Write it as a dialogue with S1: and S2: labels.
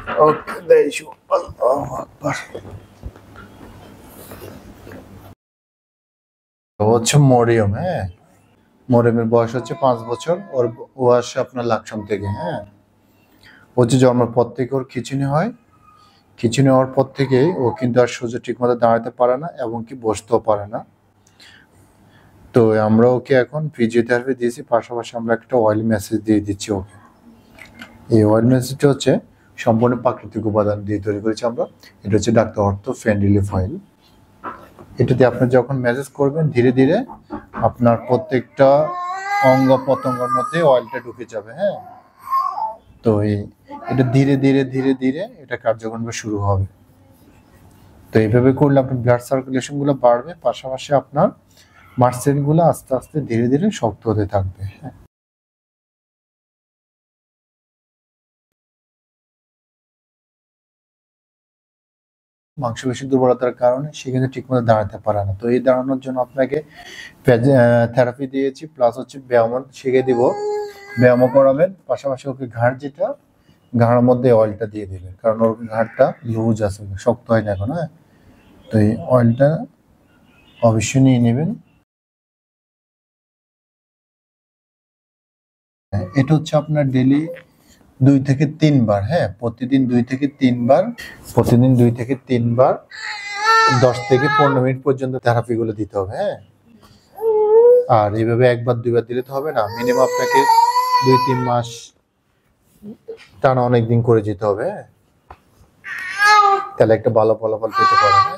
S1: ওকে দেইছো আল্লাহু আকবার। ও হচ্ছে মরিয়ম, হ্যাঁ মরিয়মের বয়স হচ্ছে 5 বছর। ও আসে আপনার লাকসাম থেকে। হ্যাঁ ও হচ্ছে জন্মের পর থেকে ওর খিঁচুনি হয়। খিঁচুনি হওয়ার পর থেকে ও কিন্তু আর সোজা ঠিক মতো দাঁড়াতে পারে না এবং কি বসতেও পারে না। তো আমরা ওকে এখন ফিজিওথেরাপি দিয়েছি, পাশাপাশি আমরা একটা অয়েল ম্যাসেজ দিয়ে দিচ্ছি ওকে। এই অয়েল ম্যাসেজটা হচ্ছে সম্পূর্ণ প্রাকৃতিক উপাদান দিয়ে তৈরি করেছি আমরা। এটা হচ্ছে ডাক্তার অর্থো ফ্যান রিলিফ অয়েল। এটাতে আপনি যখন ম্যাসেজ করবেন ধীরে ধীরে আপনার প্রত্যেকটা অঙ্গ প্রত্যঙ্গের মধ্যে অয়েলটা ঢুকে যাবে। হ্যাঁ তো এটা ধীরে ধীরে ধীরে ধীরে এটা কার্যক্রম শুরু হবে। তো এইভাবে করলে আপনার ব্লাড সার্কুলেশন গুলো বাড়বে, পাশাপাশি আপনার মাসেল গুলো আস্তে আস্তে ধীরে ধীরে শক্ত হতে থাকবে। হ্যাঁ মাংসপেশি দুর্বলতার কারণে সে কিন্তু ঠিকমতো দাঁড়াতে পারে না। তো এই দাঁড়ানোর জন্য আপনাকে থেরাপি দিয়েছি, প্লাস হচ্ছে ব্যায়াম শিখে দিব, ব্যায়ামও করাবেন। পাশাপাশি ওকে ঘাড়ের মধ্যে অয়েলটা দিয়ে দিবেন, কারণ ওর ঘাড়টা লুজ আছে, শক্ত হয় না এখন। হ্যাঁ তো এই অয়েলটা অবশ্যই নিয়ে নেবেন। এটা হচ্ছে আপনার ডেলি 2 থেকে 3 বার। হ্যাঁ প্রতিদিন 2 থেকে 3 বার, প্রতিদিন 2 থেকে 3 বার 10 থেকে 15 মিনিট পর্যন্ত থেরাপি গুলো দিতে হবে। হ্যাঁ আর এইভাবে 1 বার 2 বার দিলে তো হবে না, মিনিমাম আপনাকে 2-3 মাস টানা অনেকদিন করে যেতে হবে। হ্যাঁ তাহলে একটা ভালো ফলাফল পেতে পারেন।